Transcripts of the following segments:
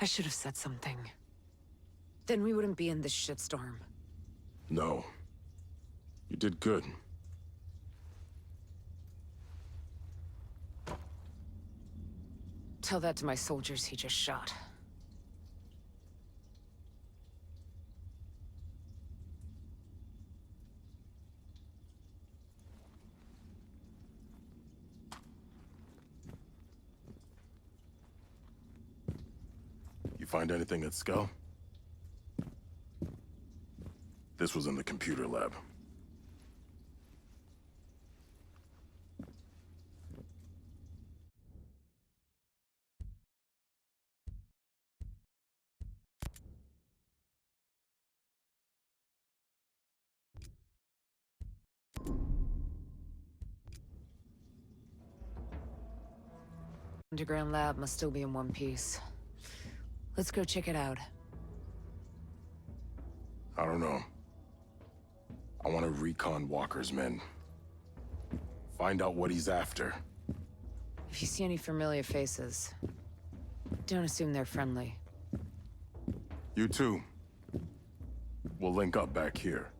I should have said something. Then we wouldn't be in this shitstorm. No. You did good. Tell that to my soldiers he just shot. You find anything at Skell? This was in the computer lab. Underground lab must still be in one piece. Let's go check it out. I don't know. I want to recon Walker's men. Find out what he's after. If you see any familiar faces, don't assume they're friendly. You too. We'll link up back here.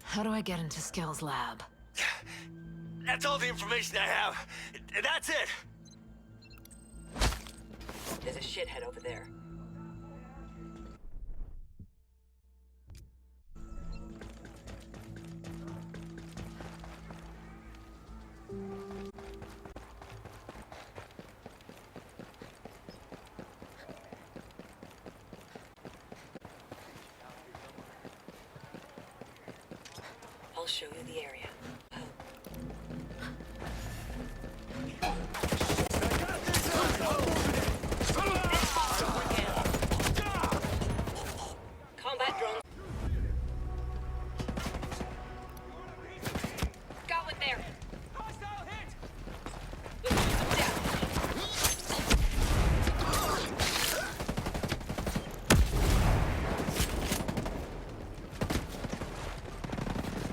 How do I get into Skell's lab? That's all the information I have. That's it. There's a shithead over there. I'll show you the area. Combat drone. Got one there. Hostile hit! Let's shoot them down.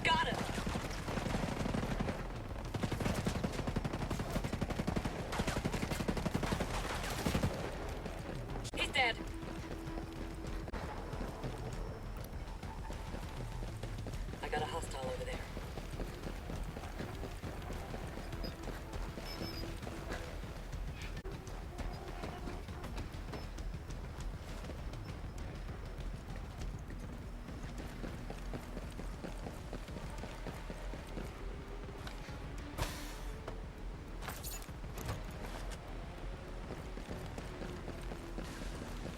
Got him. He's dead. I got a hostile over there.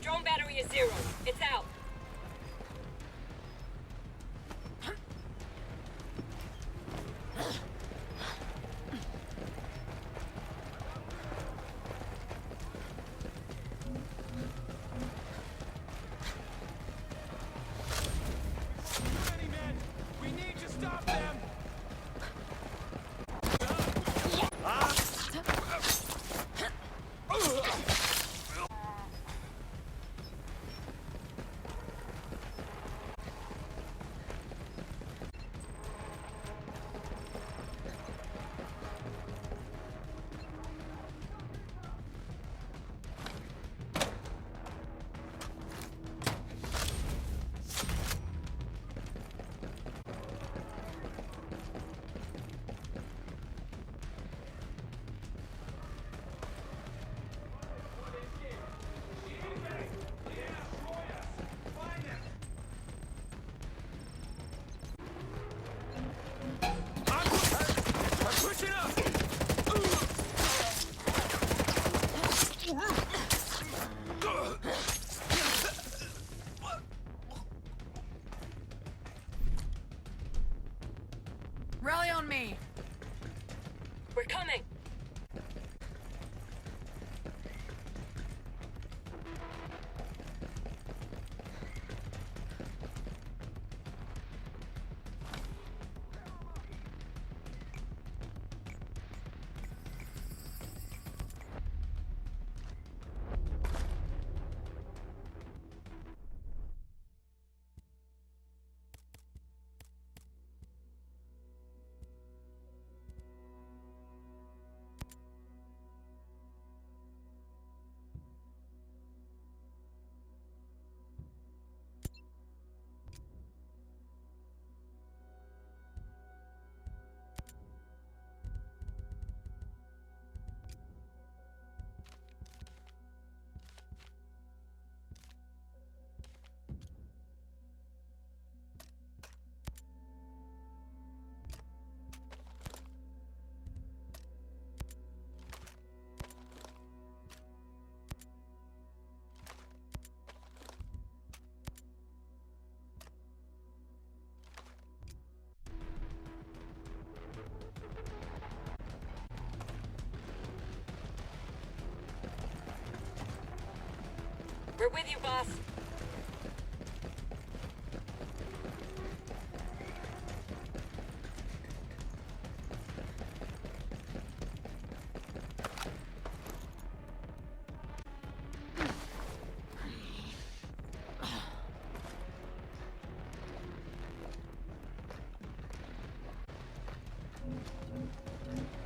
Drone battery is 0. It's out. Many men! We need to stop them! Pushing up! Rally on me! We're coming. We're with you, boss.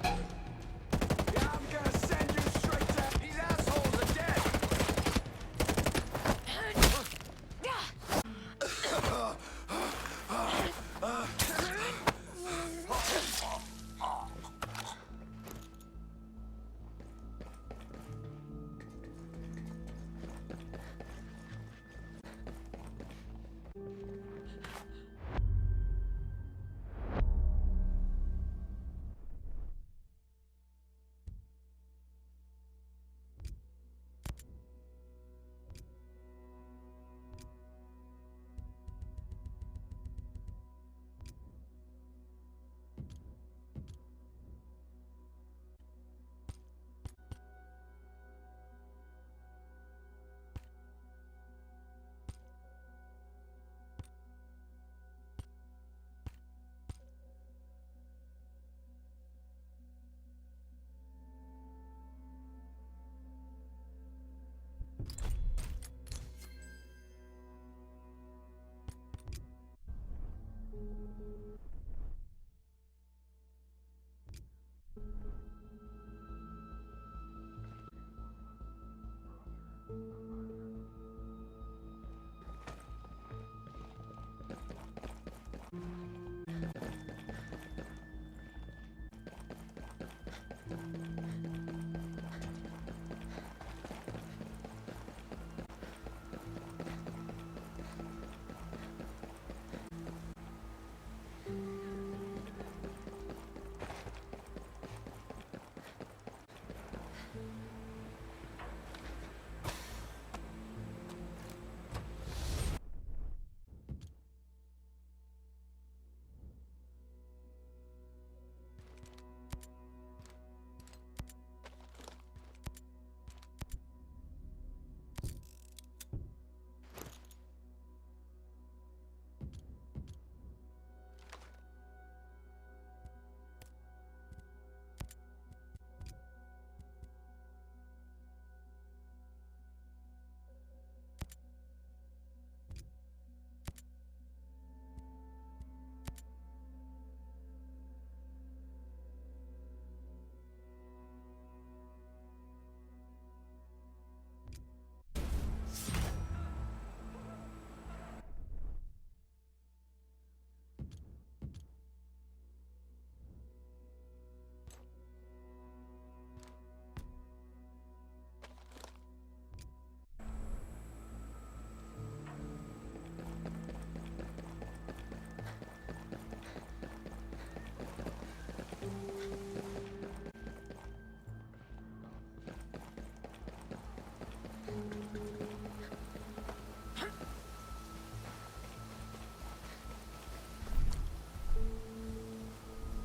Yeah, I'm gonna send you straight to... He's out!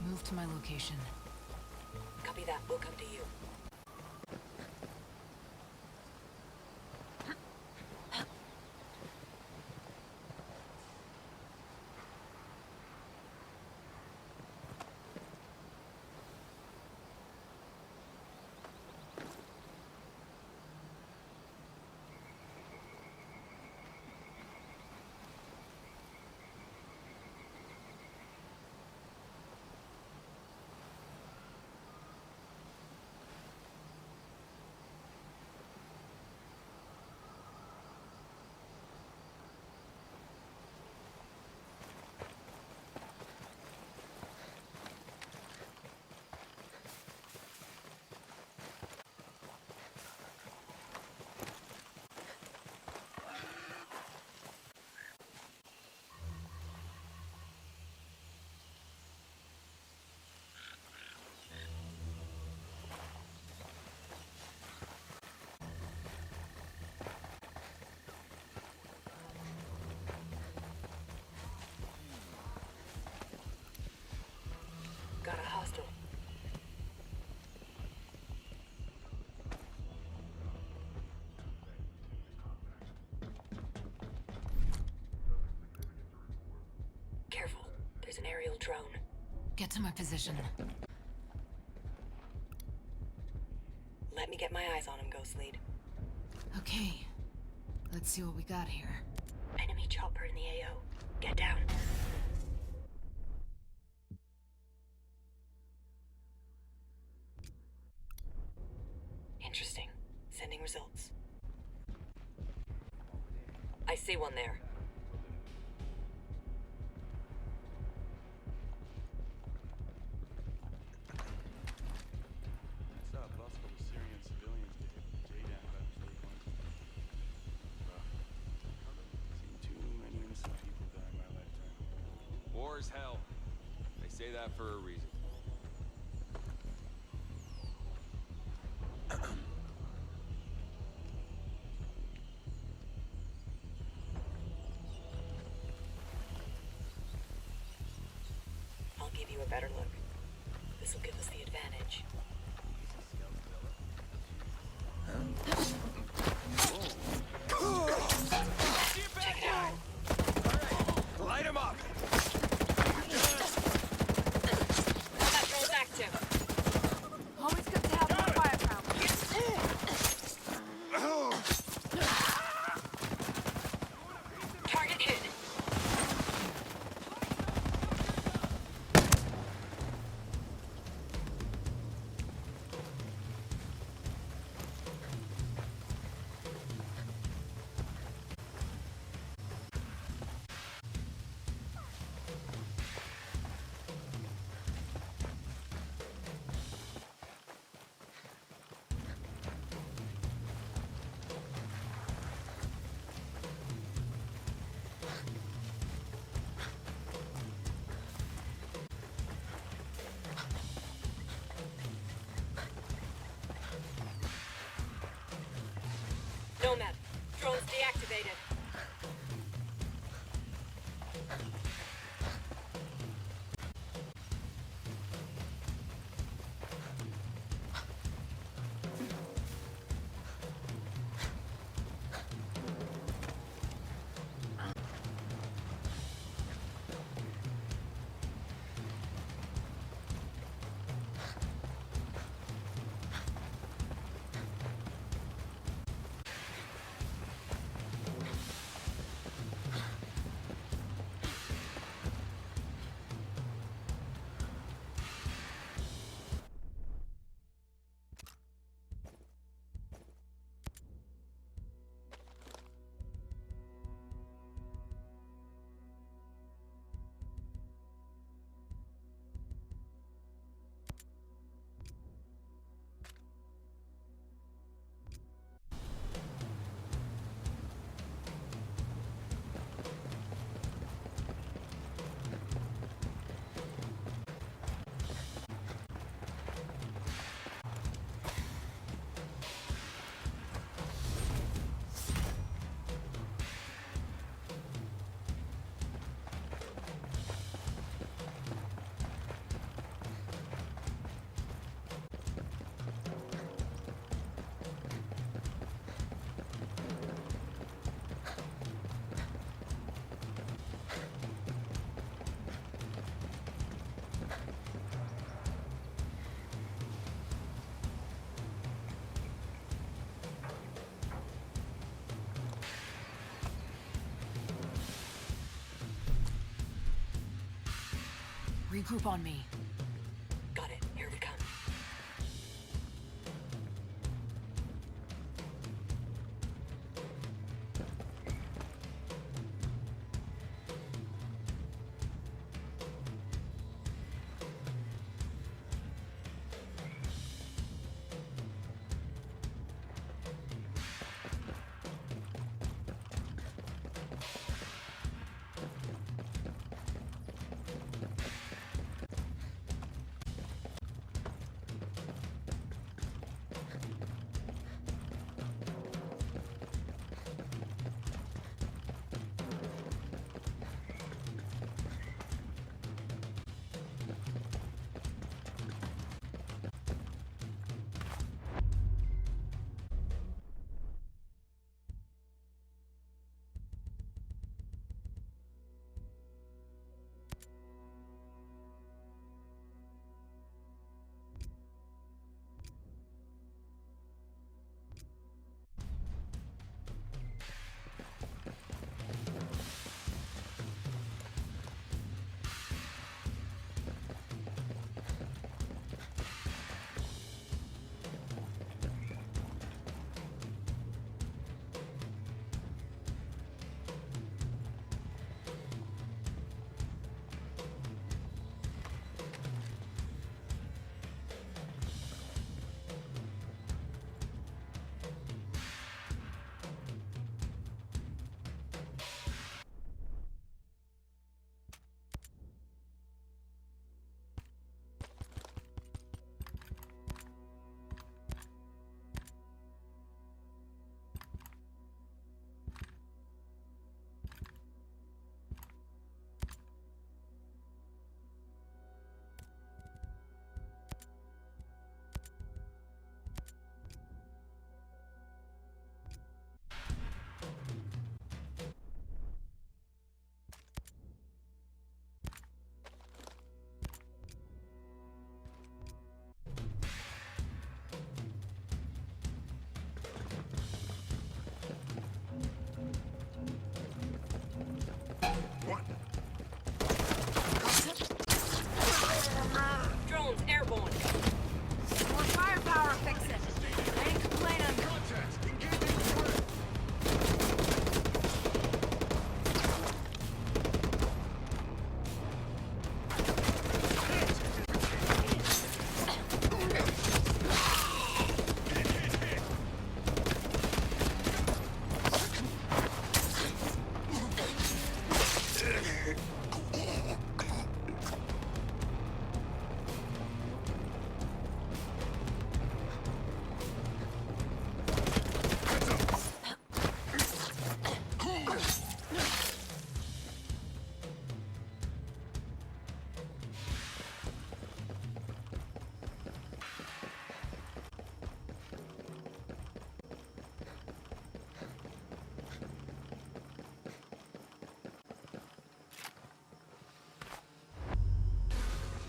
Move to my location. Copy that. We'll come to you. Got a hostile. Careful. There's an aerial drone. Get to my position. Let me get my eyes on him, Ghost Lead. Okay. Let's see what we got here. Enemy chopper in the AO. Get down. Interesting. Sending results. I see one there. Lots of Syrian civilians get J-down by mistake once. Seen too many innocent people die in my lifetime. War is hell. They say that for a reason. I'll give you a better look. This'll give us the advantage. Check it out. Light him up! That drone's active. Always good to have more firepower. Target hit. Nomad, drones deactivated. Regroup on me. Got it. Here we come.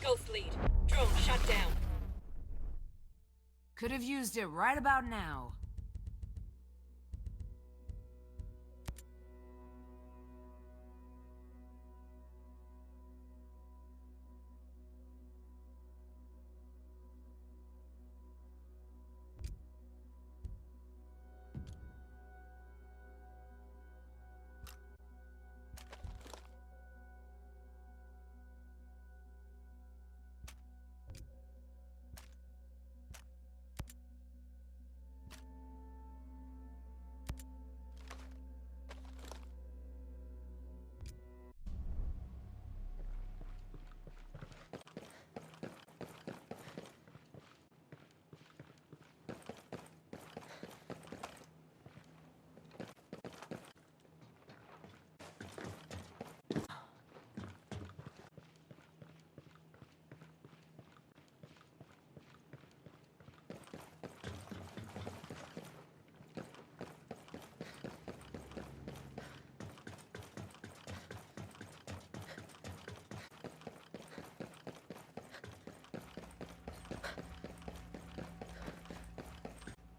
Coast lead. Drone shut down. Could have used it right about now.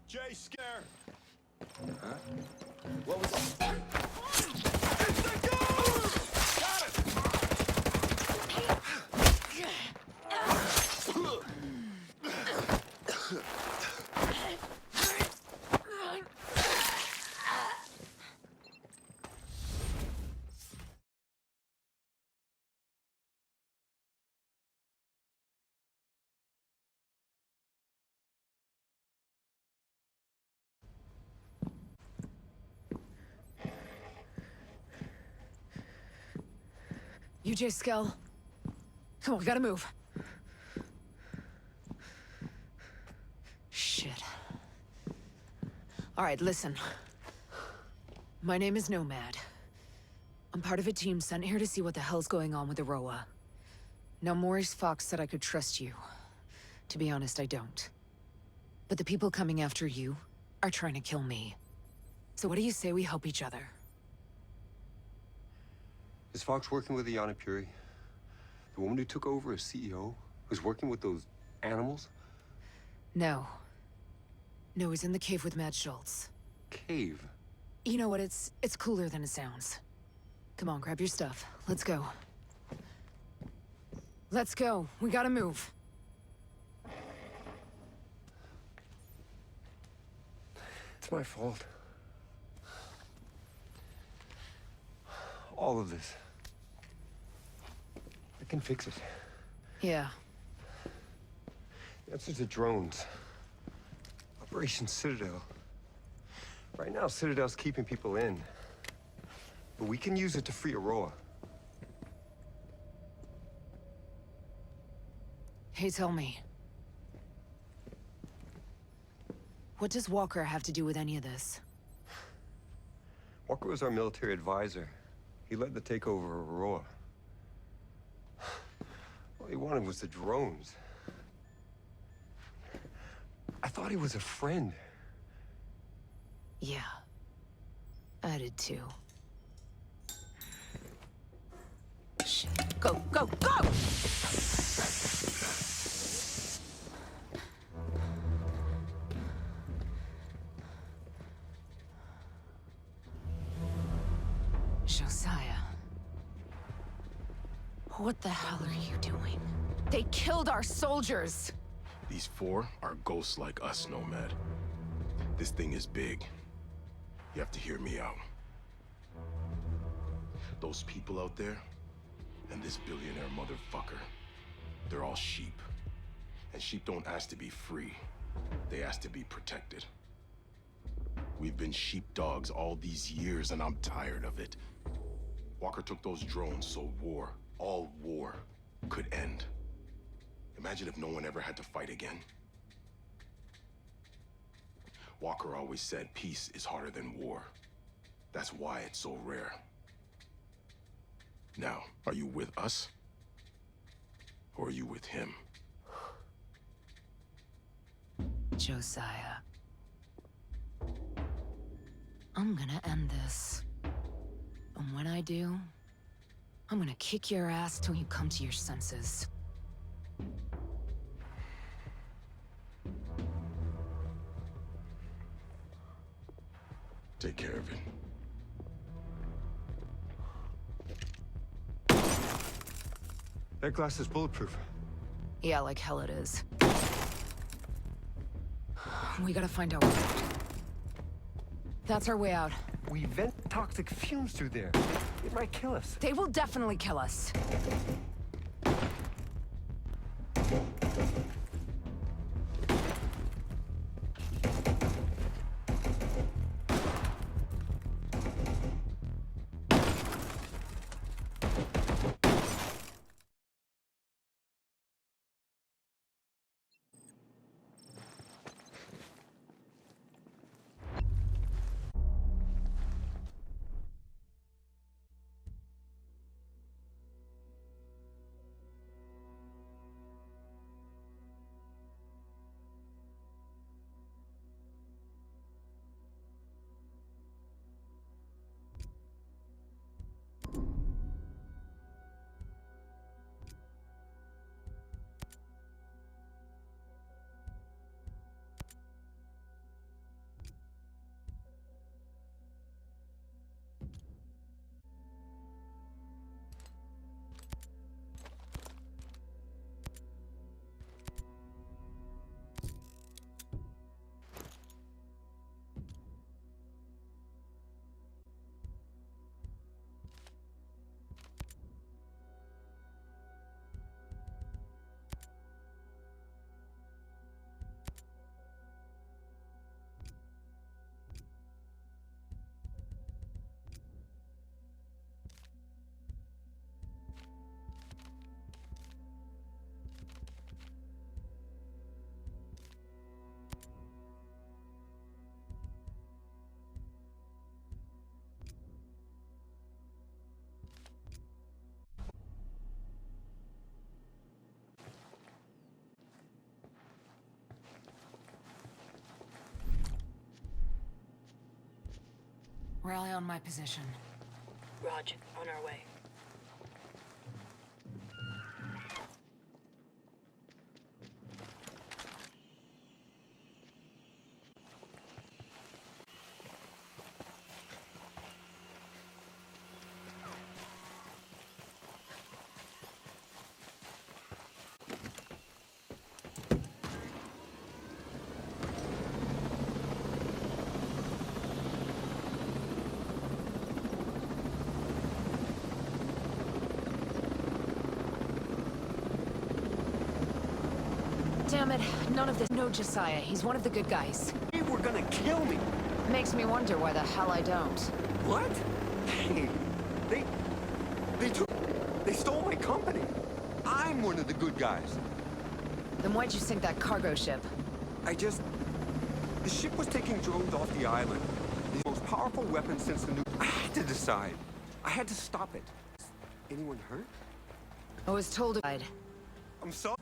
Jay Scare! Huh? What was that? It's the ghost! Got it! UJ Skell. Come on, we gotta move. Shit. Alright, listen. My name is Nomad. I'm part of a team sent here to see what the hell's going on with the Roa. Now, Maurice Fox said I could trust you. To be honest, I don't. But the people coming after you are trying to kill me. So what do you say we help each other? Is Fox working with Yana Puri? The woman who took over as CEO? Who's working with those animals? No. No, he's in the cave with Matt Schultz. Cave? You know what, it's cooler than it sounds. Come on, grab your stuff. Let's go. Let's go. We gotta move. It's my fault. All of this. I can fix it. Yeah. The answer's the drones. Operation Citadel. Right now, Citadel's keeping people in. But we can use it to free Aurora. Hey, tell me. What does Walker have to do with any of this? Walker was our military advisor. He led the takeover of Aurora. All he wanted was the drones. I thought he was a friend. Yeah. I did too. Shit. Go, go, go! Josiah. What the hell are you doing? They killed our soldiers! These four are ghosts like us, Nomad. This thing is big. You have to hear me out. Those people out there, and this billionaire motherfucker, they're all sheep. And sheep don't ask to be free. They ask to be protected. We've been sheepdogs all these years, and I'm tired of it. Walker took those drones so war, all war, could end. Imagine if no one ever had to fight again. Walker always said peace is harder than war. That's why it's so rare. Now, are you with us? Or are you with him? Josiah. I'm gonna end this. And when I do, I'm gonna kick your ass till you come to your senses. Take care of it. That glass is bulletproof. Yeah, like hell it is. We gotta find our way out. That's our way out. We vent toxic fumes through there. It might kill us. They will definitely kill us. Rally on my position. Raj, on our way. Damn it, none of this. No Josiah, he's one of the good guys. They were gonna kill me. Makes me wonder why the hell I don't. What? Hey, they stole my company. I'm one of the good guys. Then why'd you sink that cargo ship? The ship was taking drones off the island. The most powerful weapon since the I had to decide. I had to stop it. Anyone hurt? I was told to hide. I'm sorry.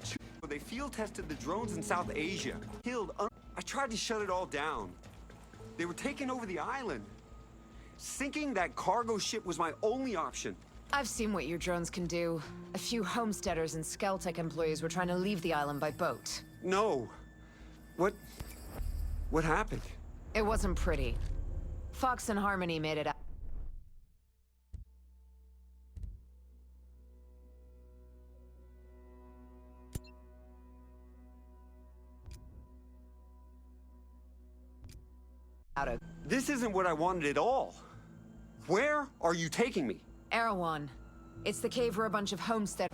They field tested the drones in South Asia. I tried to shut it all down. They were taking over the island. Sinking that cargo ship was my only option. I've seen what your drones can do. A few homesteaders and Skeltech employees were trying to leave the island by boat. No. What happened? It wasn't pretty. Fox and Harmony made it out. This isn't what I wanted at all. Where are you taking me? Erewhon. It's the cave where a bunch of homesteaders.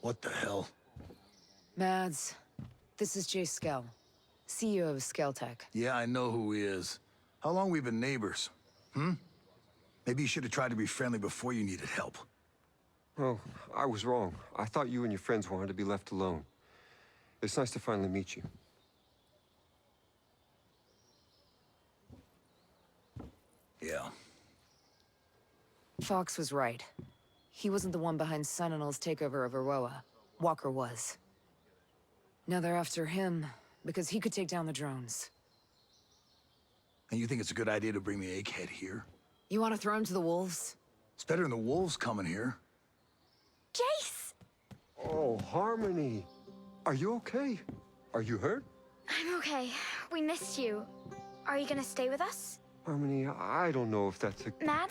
What the hell? Mads, this is Jay Skell, CEO of Skelltech. Yeah, I know who he is. How long we been neighbors? Maybe you should have tried to be friendly before you needed help. Oh, I was wrong. I thought you and your friends wanted to be left alone. It's nice to finally meet you. Yeah. Fox was right. He wasn't the one behind Sentinel's takeover of Aroa. Walker was. Now they're after him, because he could take down the drones. And you think it's a good idea to bring the egghead here? You want to throw him to the wolves? It's better than the wolves coming here. Jace! Oh, Harmony. Are you okay? Are you hurt? I'm okay. We missed you. Are you gonna stay with us? Harmony, I don't know if that's a... Matt?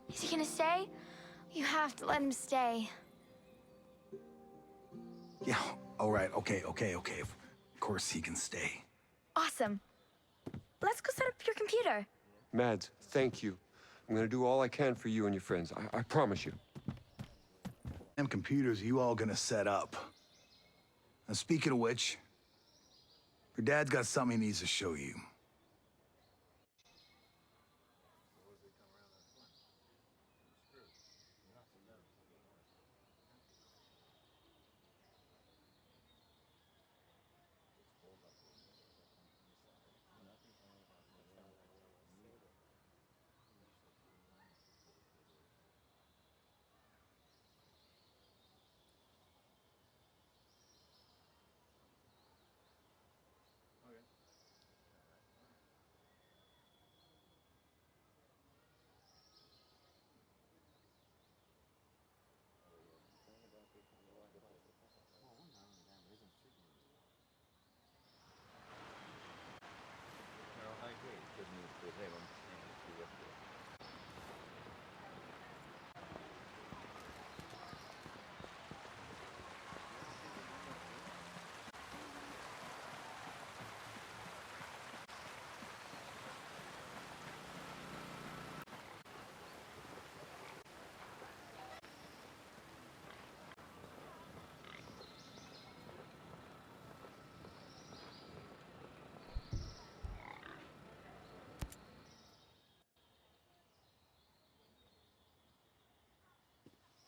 Is he gonna stay? You have to let him stay. Yeah, all right, okay. Of course he can stay. Awesome. Let's go set up your computer. Mads, thank you. I'm gonna do all I can for you and your friends. I promise you. Them computers you all gonna set up. And speaking of which, your dad's got something he needs to show you.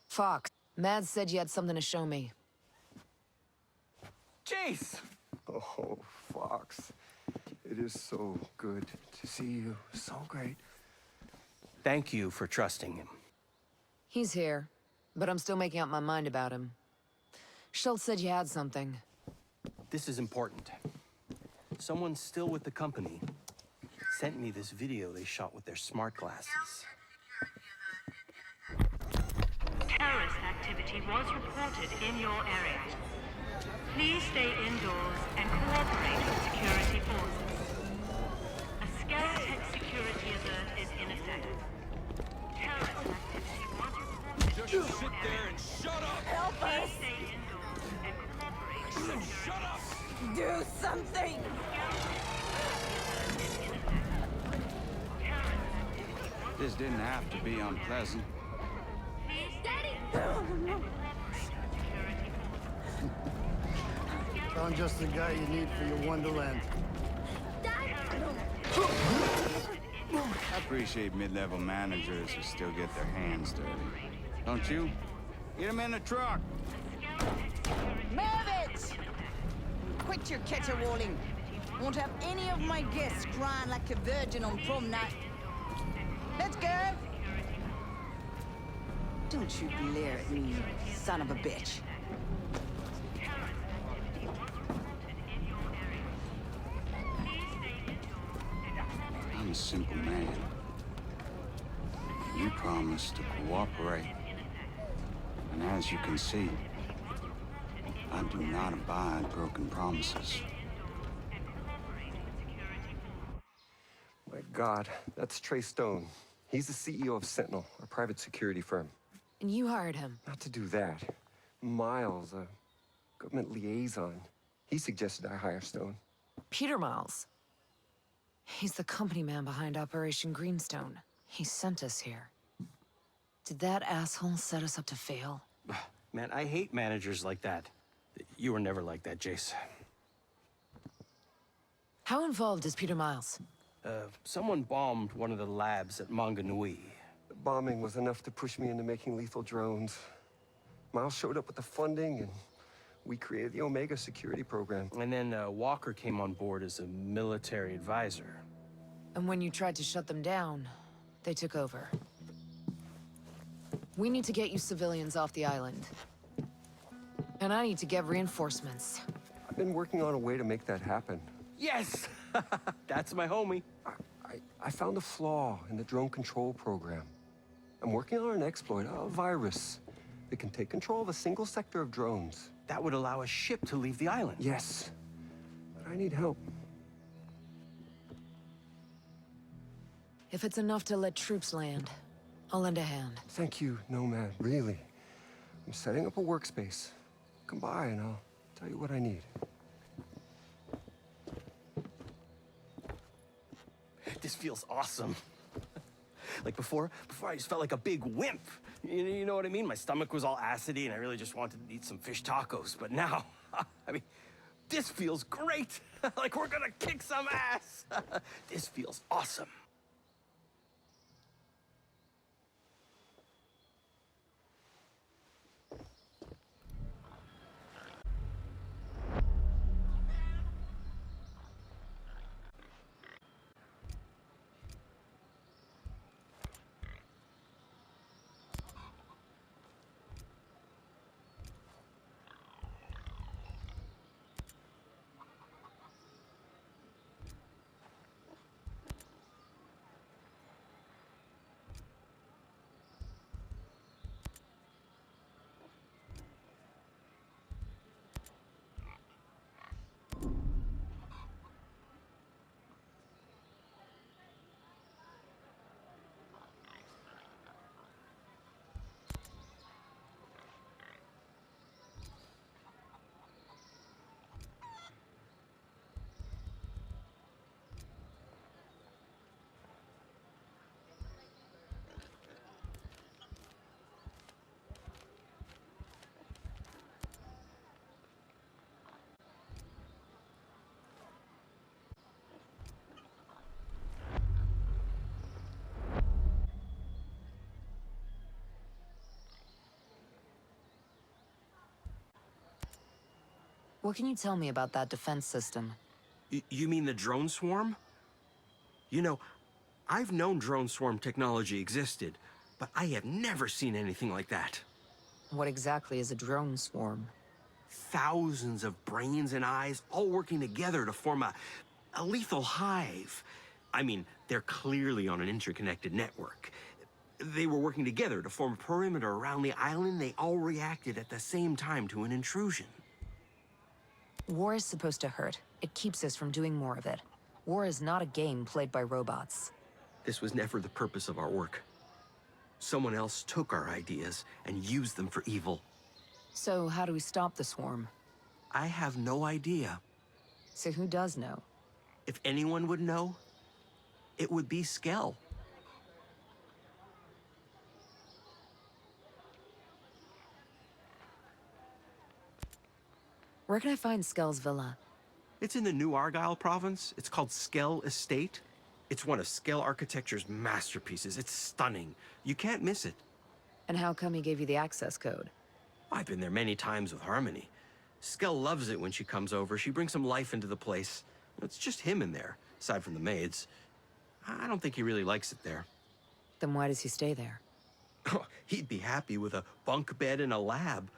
Fox, Mads said you had something to show me. Jace! Oh, Fox. It is so good to see you. So great. Thank you for trusting him. He's here, but I'm still making up my mind about him. Schultz said you had something. This is important. Someone still with the company sent me this video they shot with their smart glasses. Terrorist activity was reported in your area. Please stay indoors and cooperate with security forces. A Skelltech security alert is in effect. Terrorist activity was reported Just in your sit there area. and shut up! Help us! Please stay indoors and cooperate with security Shut up! Do something! This didn't have to be unpleasant. I'm just the guy you need for your Wonderland. I appreciate mid-level managers who still get their hands dirty. Don't you? Get them in the truck! Move it! Quit your caterwauling. Won't have any of my guests crying like a virgin on prom night. Let's go! Don't you glare at me, you son of a bitch. I'm a simple man. You promised to cooperate. And as you can see, I do not abide broken promises. My God, that's Trey Stone. He's the CEO of Sentinel, a private security firm. And you hired him. Not to do that. Miles, a government liaison, he suggested I hire Stone. Peter Miles. He's the company man behind Operation Greenstone. He sent us here. Did that asshole set us up to fail? Man, I hate managers like that. You were never like that, Jace. How involved is Peter Miles? Someone bombed one of the labs at Manganui. The bombing was enough to push me into making lethal drones. Miles showed up with the funding, and we created the Omega security program. And then Walker came on board as a military advisor. And when you tried to shut them down, they took over. We need to get you civilians off the island. And I need to get reinforcements. I've been working on a way to make that happen. Yes! That's my homie. I found a flaw in the drone control program. I'm working on an exploit, a virus, that can take control of a single sector of drones. That would allow a ship to leave the island. Yes, but I need help. If it's enough to let troops land, I'll lend a hand. Thank you, Nomad, really. I'm setting up a workspace. Come by and I'll tell you what I need. This feels awesome. Like before I just felt like a big wimp. You know what I mean? My stomach was all acidy and I really just wanted to eat some fish tacos. But now, I mean, this feels great. Like we're gonna kick some ass. This feels awesome. What can you tell me about that defense system? You mean the drone swarm? You know, I've known drone swarm technology existed, but I have never seen anything like that. What exactly is a drone swarm? Thousands of brains and eyes all working together to form a lethal hive. I mean, they're clearly on an interconnected network. They were working together to form a perimeter around the island. They all reacted at the same time to an intrusion. War is supposed to hurt. It keeps us from doing more of it. War is not a game played by robots. This was never the purpose of our work. Someone else took our ideas and used them for evil. So how do we stop the swarm? I have no idea. So who does know? If anyone would know, it would be Skell. Where can I find Skell's villa? It's in the New Argyll province. It's called Skell Estate. It's one of Skell Architecture's masterpieces. It's stunning. You can't miss it. And how come he gave you the access code? I've been there many times with Harmony. Skell loves it when she comes over. She brings some life into the place. It's just him in there, aside from the maids. I don't think he really likes it there. Then why does he stay there? He'd be happy with a bunk bed and a lab.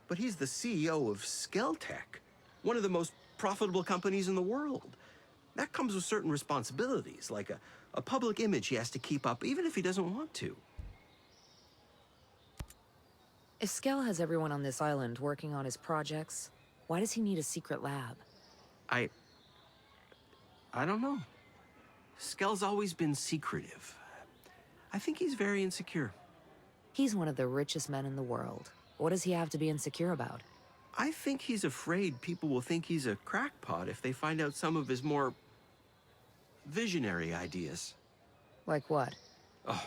But he's the CEO of Skelltech, one of the most profitable companies in the world. That comes with certain responsibilities, like a public image he has to keep up, even if he doesn't want to. If Skell has everyone on this island working on his projects, why does he need a secret lab? I don't know. Skell's always been secretive. I think he's very insecure. He's one of the richest men in the world. What does he have to be insecure about? I think he's afraid people will think he's a crackpot if they find out some of his more visionary ideas. Like what? Oh,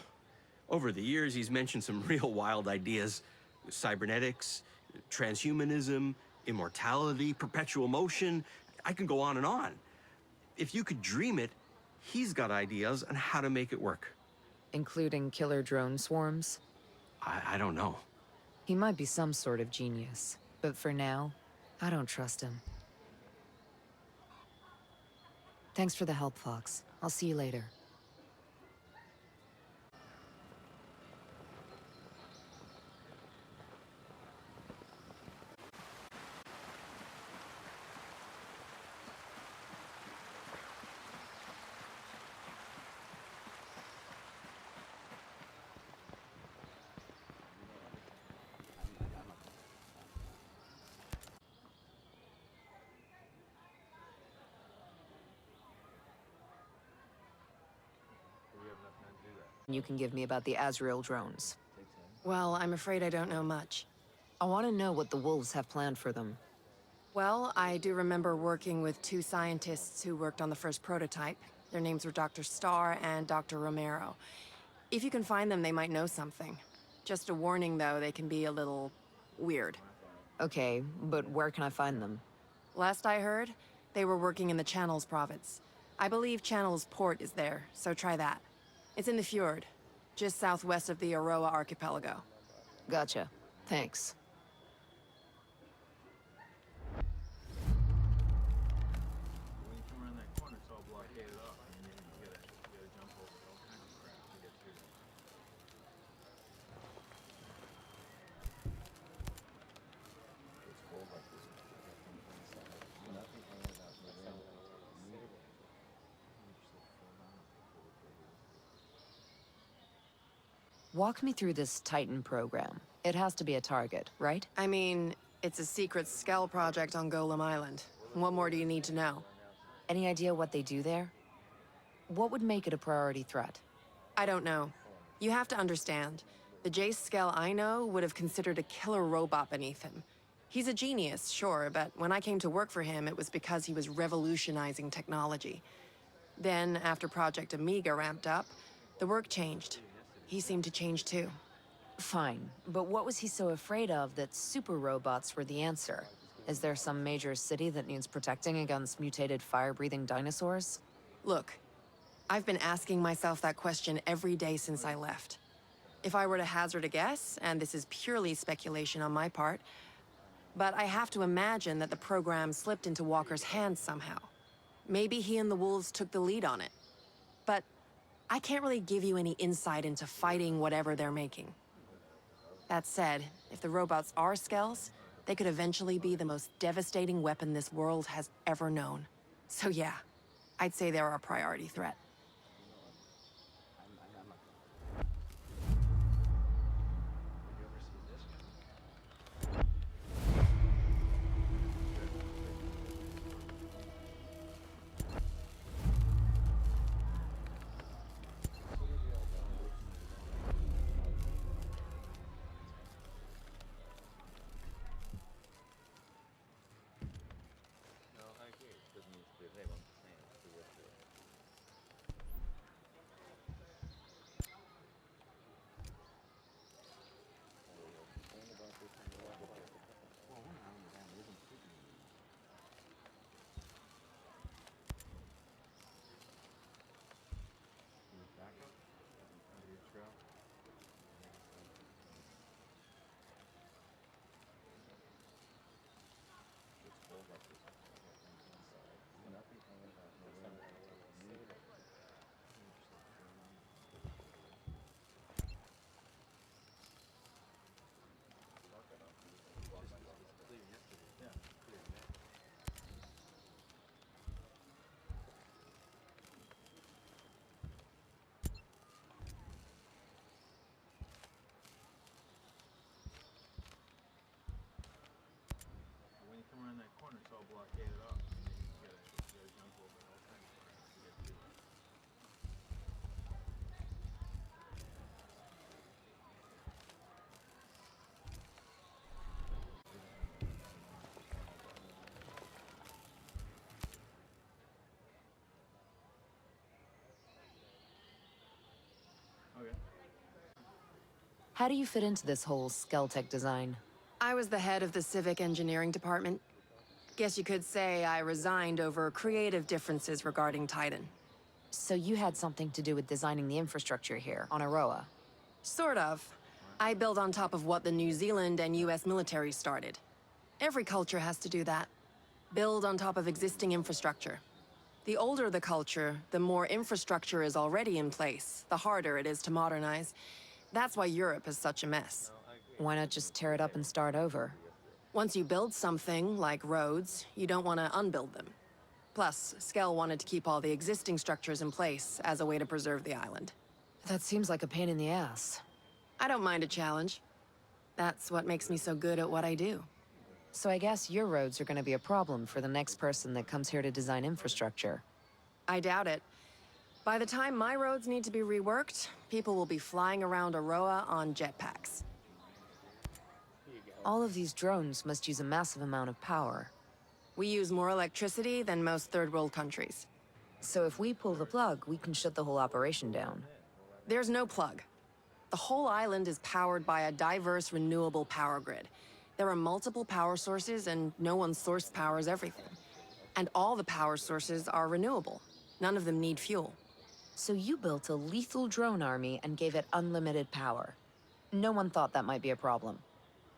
over the years, he's mentioned some real wild ideas. cybernetics, transhumanism, immortality, perpetual motion. I can go on and on. If you could dream it, he's got ideas on how to make it work. Including killer drone swarms? I don't know. He might be some sort of genius, but for now, I don't trust him. Thanks for the help, Fox. I'll see you later. You can give me about the Azrael drones. Well, I'm afraid I don't know much. I want to know what the Wolves have planned for them. Well, I do remember working with two scientists who worked on the first prototype. Their names were Dr. Starr and Dr. Romero. If you can find them, they might know something. Just a warning, though, they can be a little weird. Okay, but where can I find them? Last I heard, they were working in the Channels province. I believe Channels port is there, so try that. It's in the fjord, just southwest of the Aroa archipelago. Gotcha. Thanks. Walk me through this Titan program. It has to be a target, right? I mean, it's a secret Skell project on Golem Island. What more do you need to know? Any idea what they do there? What would make it a priority threat? I don't know. You have to understand, the Jace Skell I know would have considered a killer robot beneath him. He's a genius, sure, but when I came to work for him, it was because he was revolutionizing technology. Then, after Project Amiga ramped up, the work changed. He seemed to change too. Fine, but what was he so afraid of that super robots were the answer? Is there some major city that needs protecting against mutated fire-breathing dinosaurs? Look, I've been asking myself that question every day since I left. If I were to hazard a guess, and this is purely speculation on my part, but I have to imagine that the program slipped into Walker's hands somehow. Maybe he and the Wolves took the lead on it. But I can't really give you any insight into fighting whatever they're making. That said, if the robots are Skells, they could eventually be the most devastating weapon this world has ever known. So yeah, I'd say they're a priority threat. How do you fit into this whole Skeltech design? I was the head of the civic engineering department. Guess you could say I resigned over creative differences regarding Titan. So you had something to do with designing the infrastructure here on Aroa? Sort of. I build on top of what the New Zealand and US military started. Every culture has to do that. Build on top of existing infrastructure. The older the culture, the more infrastructure is already in place, the harder it is to modernize. That's why Europe is such a mess. Why not just tear it up and start over? Once you build something, like roads, you don't want to unbuild them. Plus, Skell wanted to keep all the existing structures in place as a way to preserve the island. That seems like a pain in the ass. I don't mind a challenge. That's what makes me so good at what I do. So I guess your roads are gonna be a problem for the next person that comes here to design infrastructure. I doubt it. By the time my roads need to be reworked, people will be flying around Aroa on jetpacks. All of these drones must use a massive amount of power. We use more electricity than most third world countries. So if we pull the plug, we can shut the whole operation down. There's no plug. The whole island is powered by a diverse, renewable power grid. There are multiple power sources, and no one's source powers everything. And all the power sources are renewable. None of them need fuel. So you built a lethal drone army and gave it unlimited power. No one thought that might be a problem.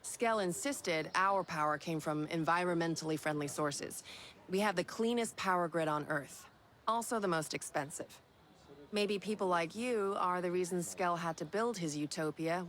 Skell insisted our power came from environmentally friendly sources. We have the cleanest power grid on Earth. Also the most expensive. Maybe people like you are the reason Skell had to build his utopia